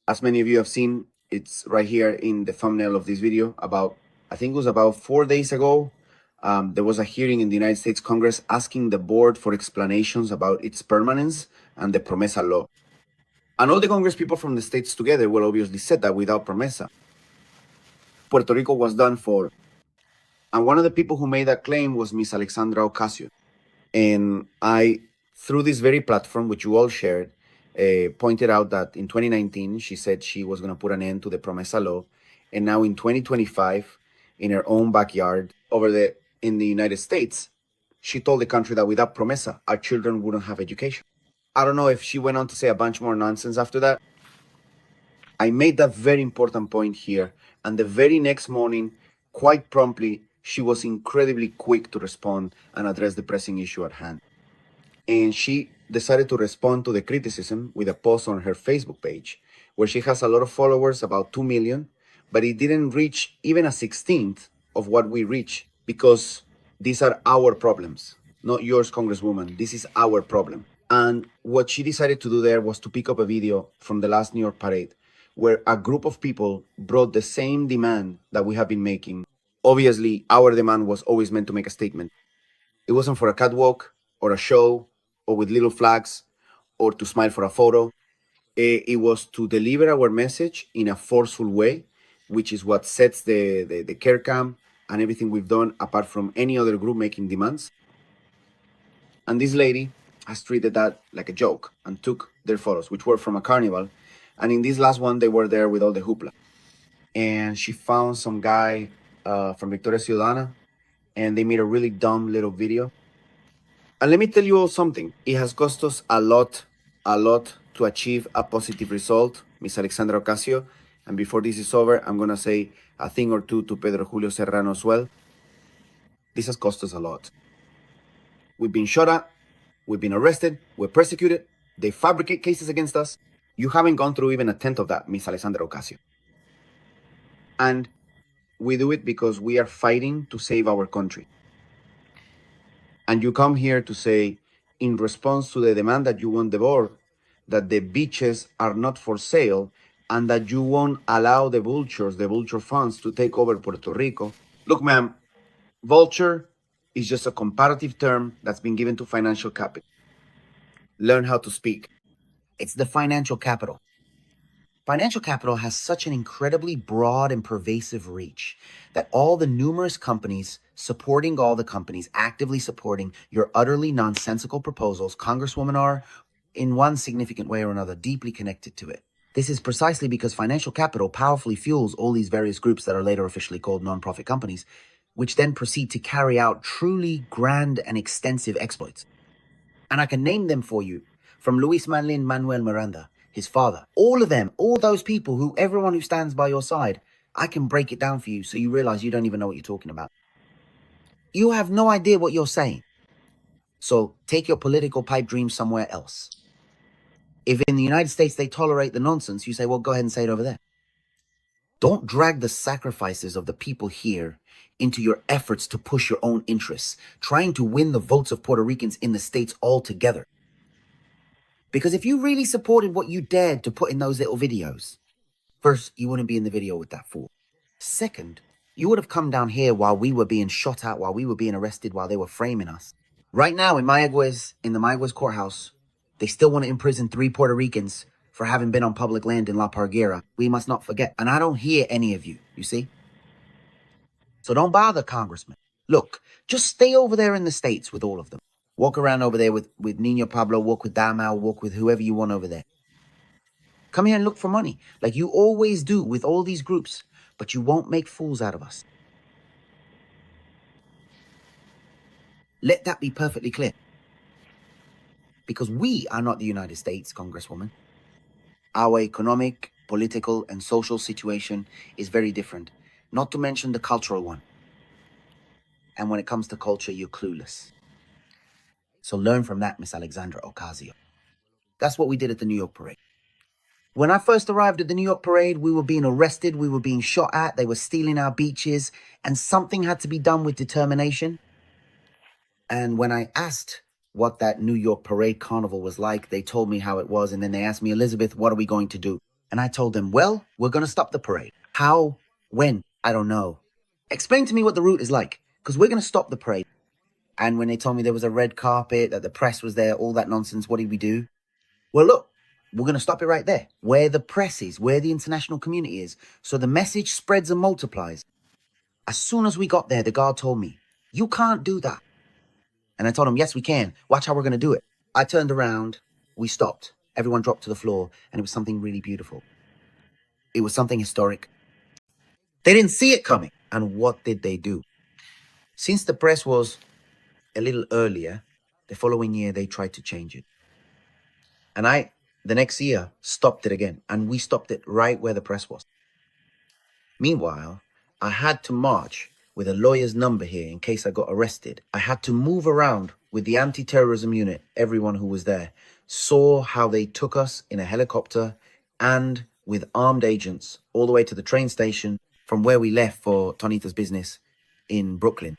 As many of you have seen, it's right here in the thumbnail of this video. I think it was about 4 days ago, there was a hearing in the United States Congress asking the board for explanations about its permanence and the PROMESA law. And all the Congress people from the states together will obviously said that without PROMESA, Puerto Rico was done for. And one of the people who made that claim was Miss Alexandria Ocasio. And I, through this very platform, which you all shared, pointed out that in 2019, she said she was going to put an end to the PROMESA law. And now in 2025, in her own backyard in the United States, she told the country that without PROMESA, our children wouldn't have education. I don't know if she went on to say a bunch more nonsense after that. I made that very important point here. And the very next morning, quite promptly, she was incredibly quick to respond and address the pressing issue at hand. And she decided to respond to the criticism with a post on her Facebook page, where she has a lot of followers, about 2 million, but it didn't reach even a 16th of what we reach, because these are our problems, not yours, Congresswoman. This is our problem. And what she decided to do there was to pick up a video from the last New York parade, where a group of people brought the same demand that we have been making. Obviously, our demand was always meant to make a statement. It wasn't for a catwalk or a show or with little flags or to smile for a photo. It was to deliver our message in a forceful way, which is what sets the care cam and everything we've done apart from any other group making demands. And this lady has treated that like a joke and took their photos, which were from a carnival. And in this last one, they were there with all the hoopla. And she found some guy from Victoria Ciudadana, and they made a really dumb little video. And let me tell you all something. It has cost us a lot to achieve a positive result, Miss Alexandria Ocasio. And before this is over, I'm going to say a thing or two to Pedro Julio Serrano as well. This has cost us a lot. We've been shot at, we've been arrested, we're persecuted, they fabricate cases against us. You haven't gone through even a tenth of that, Miss Alexandria Ocasio. And we do it because we are fighting to save our country. And you come here to say, in response to the demand that you want the board, that the beaches are not for sale and that you won't allow the vulture funds to take over Puerto Rico. Look, ma'am, vulture is just a comparative term that's been given to financial capital. Learn how to speak. It's the financial capital. Financial capital has such an incredibly broad and pervasive reach that all the numerous companies supporting all the companies, actively supporting your utterly nonsensical proposals, Congresswoman, are, in one significant way or another, deeply connected to it. This is precisely because financial capital powerfully fuels all these various groups that are later officially called nonprofit companies, which then proceed to carry out truly grand and extensive exploits. And I can name them for you, from Luis Manuel Miranda, his father, all of them, all those people, everyone who stands by your side. I can break it down for you so you realize you don't even know what you're talking about. You have no idea what you're saying. So take your political pipe dreams somewhere else. If in the United States they tolerate the nonsense, you say, well, go ahead and say it over there. Don't drag the sacrifices of the people here into your efforts to push your own interests, trying to win the votes of Puerto Ricans in the states altogether. Because if you really supported what you dared to put in those little videos, first, you wouldn't be in the video with that fool. Second, you would have come down here while we were being shot at, while we were being arrested, while they were framing us. Right now in the Mayaguez courthouse, they still want to imprison 3 Puerto Ricans for having been on public land in La Parguera. We must not forget. And I don't hear any of you, you see? So don't bother, Congressman. Look, just stay over there in the States with all of them. Walk around over there with Nino Pablo, walk with Damao, walk with whoever you want over there. Come here and look for money, like you always do with all these groups, but you won't make fools out of us. Let that be perfectly clear. Because we are not the United States, Congresswoman. Our economic, political, and social situation is very different, not to mention the cultural one. And when it comes to culture, you're clueless. So learn from that, Miss Alexandria Ocasio. That's what we did at the New York parade. When I first arrived at the New York parade, we were being arrested, we were being shot at, they were stealing our beaches, and something had to be done with determination. And when I asked what that New York parade carnival was like, they told me how it was, and then they asked me, Elizabeth, what are we going to do? And I told them, well, we're going to stop the parade. How? When? I don't know. Explain to me what the route is like, because we're going to stop the parade. And when they told me there was a red carpet, that the press was there, all that nonsense, what did we do? Well, look, we're going to stop it right there, where the press is, where the international community is, so the message spreads and multiplies. As soon as we got there, the guard told me, you can't do that. And I told him, yes, we can. Watch how we're going to do it. I turned around, we stopped. Everyone dropped to the floor, and it was something really beautiful. It was something historic. They didn't see it coming. And what did they do? Since the press was a little earlier, the following year, they tried to change it. And the next year, stopped it again. And we stopped it right where the press was. Meanwhile, I had to march with a lawyer's number here in case I got arrested. I had to move around with the anti-terrorism unit. Everyone who was there saw how they took us in a helicopter and with armed agents all the way to the train station from where we left for Tonita's business in Brooklyn.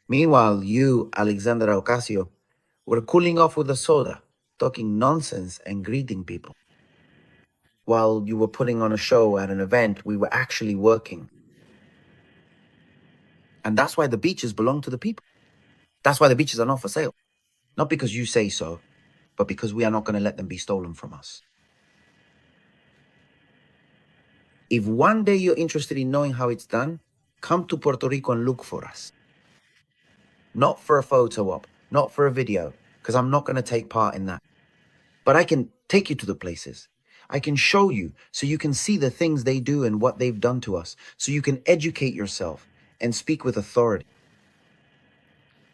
Meanwhile, you, Alexandria Ocasio, were cooling off with a soda, talking nonsense and greeting people. While you were putting on a show at an event, we were actually working. And that's why the beaches belong to the people. That's why the beaches are not for sale. Not because you say so, but because we are not going to let them be stolen from us. If one day you're interested in knowing how it's done, come to Puerto Rico and look for us. Not for a photo op, not for a video, because I'm not going to take part in that. But I can take you to the places. I can show you so you can see the things they do and what they've done to us, so you can educate yourself and speak with authority.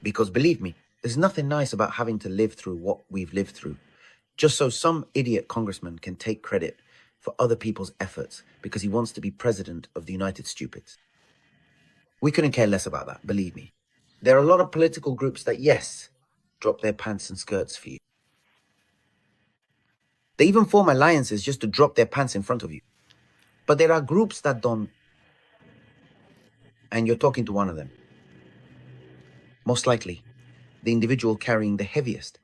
Because believe me, there's nothing nice about having to live through what we've lived through, just so some idiot congressman can take credit for other people's efforts because he wants to be president of the United Stupids. We couldn't care less about that, believe me. There are a lot of political groups that, yes, drop their pants and skirts for you. They even form alliances just to drop their pants in front of you. But there are groups that don't. And you're talking to one of them. Most likely, the individual carrying the heaviest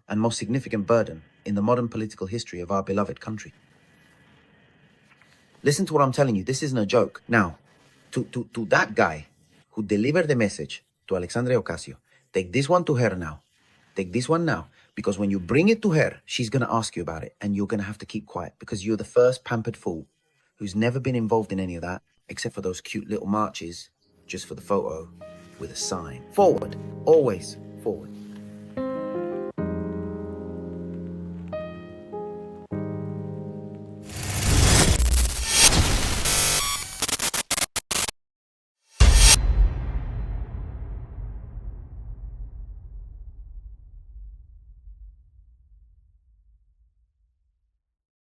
and most significant burden in the modern political history of our beloved country. Listen to what I'm telling you. This isn't a joke. Now, to that guy who delivered the message to Alexandria Ocasio, take this one to her now. Take this one now. Because when you bring it to her, she's going to ask you about it. And you're going to have to keep quiet because you're the first pampered fool who's never been involved in any of that, except for those cute little marches just for the photo with a sign. Forward. Always forward.